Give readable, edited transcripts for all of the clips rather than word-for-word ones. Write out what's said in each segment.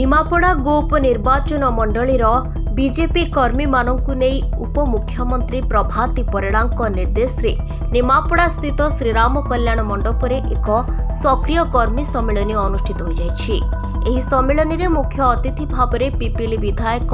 निमापड़ा गो उपनिर्वाचन मंडलीर BJP कर्मी मानंकु नेई उपमुख्यमंत्री प्रभाती परिड़ा निर्देश रे निमापड़ा स्थित श्रीराम कल्याण मंडप रे एक सक्रिय कर्मी सम्मेलन अनुष्ठित हो जायछि। एही सम्मेलन रे मुख्य अतिथि भावरे पिपिली विधायक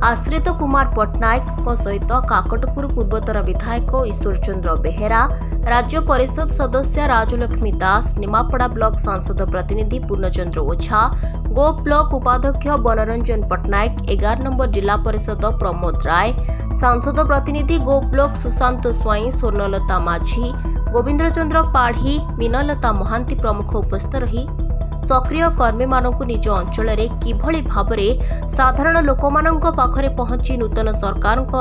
आश्रित कुमार पट्टनायक सहित काकटपुर पूर्वोत्तर विधायक ईश्वर चंद्र बेहेरा, राज्य परिषद सदस्य राजलक्ष्मी दास, निमापड़ा ब्लॉक सांसद प्रतिनिधि पूर्णचंद्र ओझा, गो ब्लॉक उपाध्यक्ष बनरंजन पट्टनायक, 11 नंबर जिला परिषद प्रमोद राय, सांसद प्रतिनिधि गो ब्लॉक सुशांत स्वाई, स्वर्णलता माझी, गोविंद्र चंद्र पाढ़ी, मीनलता महांती प्रमुख उपस्थित रही सक्रिय कर्मी मानकु निज अंचल रे किभଳି भाबरे साधारण लोकमानंक पाखरे पहुंची नूतन सरकारक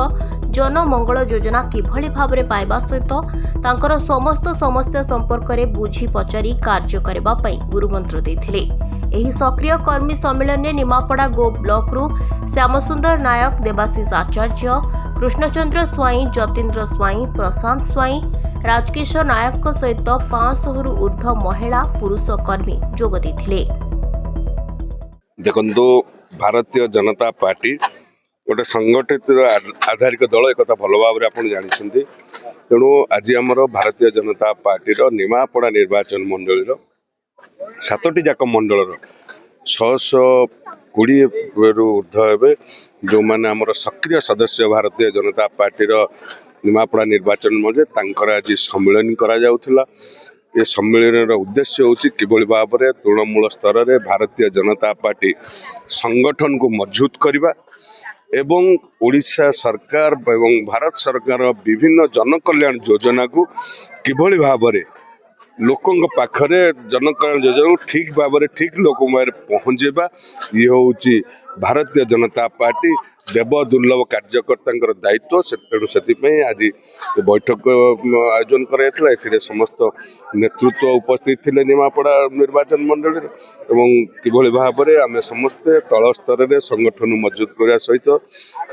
जनमंगल योजना किभଳି भाबरे पाइबा सहित तांकर समस्त समस्या संपर्क रे बुझी पचारी कार्य करबा पई गुरुमंत्र देथिले। एही सक्रिय कर्मी सम्मेलन में निमापड़ा गो ब्लॉक रु श्यामसुंदर नायक, देवाशीष आचार्य, कृष्णचंद्र स्वाई, जतीन्द्र स्वाई, प्रशांत स्वाई, राजकिशोर नायक सहित 500 रु ऊर्ध्व महिला पुरुष कर्मी जोग देथिले। देखंतु भारतीय जनता पार्टी गोटे संगठित आधारिक दल एक भल भाव आपन जानिछन्ती। तेणु आज आमर भारतीय जनता पार्टी निमापड़ा निर्वाचन मंडल 7टी जाक मंडल 620 रु ऊर्ध्व हे जो मैंने आमर सक्रिय सदस्य भारतीय जनता पार्टी निमापड़ा निर्वाचन मजे तांकर आज सम्मेलन करा जाउथिला। ये सम्मेलन उद्देश्य होची किभଳି भाबरे तृणमूल स्तर रे भारतीय जनता पार्टी संगठन को मजबूत करबा एवं ओडिशा सरकार एवं भारत सरकार विभिन्न जनकल्याण योजना को किभଳି भाबरे लोकों पाखरे जनकल्याण योजना ठीक भाव ठीक लोक पहुँचेबा ये होची भारतीय जनता पार्टी देव दुर्लभ कार्यकर्ता दायित्व। तेणु से आज बैठक आयोजन कर समस्त नेतृत्व उपस्थित थे निमापड़ा निर्वाचन मंडल एवं किभଳି भाव आम समस्ते तल स्तर में संगठन मजबूत करने सहित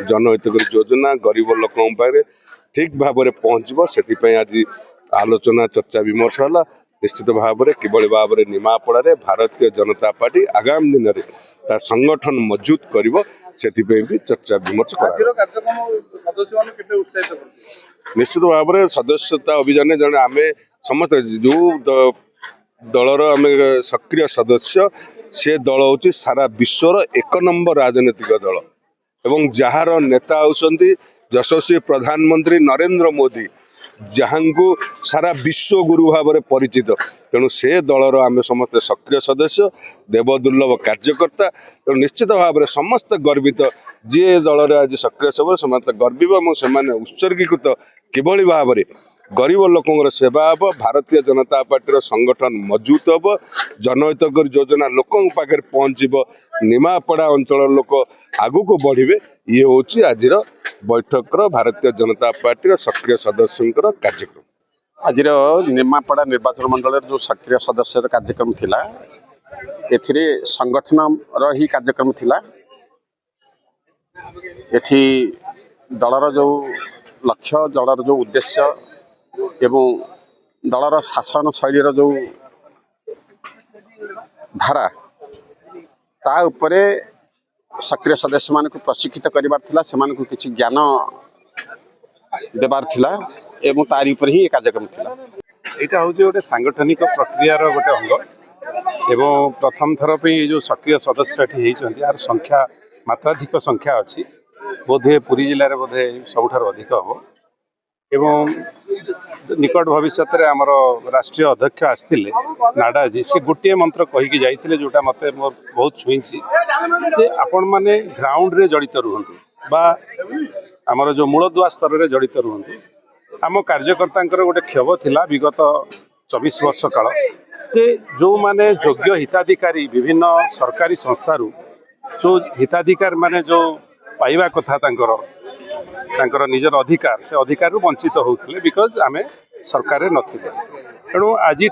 जनहितकारी योजना गरीब लोकों पाखे ठीक भाव पहुँचब से आज आलोचना चर्चा विमर्श है। निश्चित भाव में किभଳି भाव निमापड़ा भारतीय जनता पार्टी आगामी दिन में तार संगठन मजबूत करिवो सेथिपई भी चर्चा विमर्श निश्चित भाव में सदस्यता अभियान जन आम समस्त जो दलर आम सक्रिय सदस्य से दल हूँ सारा विश्वर 1 नंबर राजनीतिक दल एवं जार नेता होती यशस्वी प्रधानमंत्री नरेंद्र मोदी जहाँ को सारा विश्व गुरु भाव में परिचित। तेणु से दलर आम समस्त सक्रिय सदस्य देव दुर्लभ कार्यकर्ता। तेणु निश्चित भाव में समस्त गर्वित जी दल आज सक्रिय सब समस्त गर्व से उत्सर्गीकृत किभଳି भाव में गरीब लोकों सेवा हम भारतीय जनता पार्टी संगठन मजबूत हम जनहितकारी योजना लोकों पाखे पहुँचब निमापड़ा अंचल लोक आगु को बढ़े ये हूँ आज बैठक भारतीय जनता पार्टी सक्रिय सदस्य कार्यक्रम। आज निमापड़ा निर्वाचन मंडल जो सक्रिय सदस्य कार्यक्रम थिला एथिरे संगठन ही कार्यक्रम थिला। एठी दलर जो लक्ष्य दलर जो उद्देश्य एवं दलर शासन शैलीर जो धारा ता उपरे सक्रिय सदस्य मान को प्रशिक्षित करिवार थिला, सेमान को किछि ज्ञान देवार थिला एवं तारी पर ही कार्यक्रम थिला। एटा होचे गोटे सांगठनिक प्रक्रिया रो गोटे अंग एवं प्रथम थर पे जो सक्रिय सदस्य एठी हेचंती यार संख्या मात्राधिक संख्या अछि बोधे पुरी जिले रे बोधे सबठार अधिक हो एवं निकट भविष्य में आमर राष्ट्रीय अध्यक्ष आसते नाडा जी से गोटे मंत्र कहीकि जाइए जोटा मत मोर बहुत छुई जे आपण मैंने ग्राउंड रे जड़ित रुहतु बा आमर जो मूलदुआ स्तर में जड़ित रुहतु। आम कार्यकर्ता गोटे क्षोभ थिला विगत 24 वर्ष काल जे जो माने योग्य हिताधिकारी विभिन्न सरकारी संस्थारू जो हिताधिकार माने जो पाइबा कथा तांकर निजर अधिकार से अधिकार वंचित होते बिकज आम सरकार नथिले। तेणु आज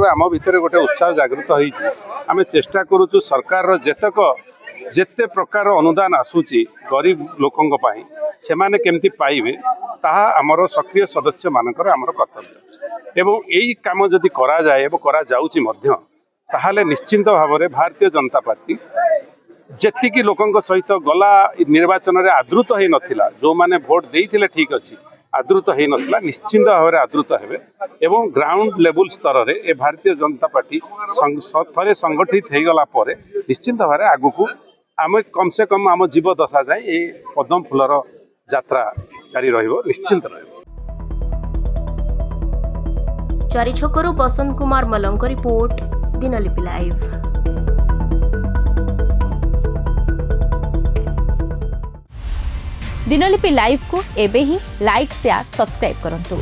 आम भितर गोटे उत्साह जागृत होती आम चेष्टा करुचु सरकार जेतक जेते प्रकार अनुदान आसूची गरीब लोकों पाई से माने केमती पाइबे ताहा आमर सक्रिय सदस्य मानकर आमर कर्तव्य एवं यही काम जदि करा जाए एवं करा जाउची मध्य ताहाले निश्चिंत भाव में भारतीय जनता पार्टी जेतिकी लोकंक सहित गला निर्वाचन में आदृत हो नथिला जो माने वोट देइथिले ठीक अछि आदृत हो नथिला निश्चिंत भाव में आदृत हेबे एवं ग्राउंड लेवल स्तर रे ए भारतीय जनता पार्टी थरे संगठित हो गला परे निश्चिंत भाव में आगु को आम कम से कम आम जीव दशा जाए ये पद्म फूलर यात्रा जारी रहिबो निश्चिंत रहिबो। चारिछकरू Basant Kumar Malank report Dinalipi live. Dinalipi live को एबे ही लाइक शेयर सब्सक्राइब करंतु।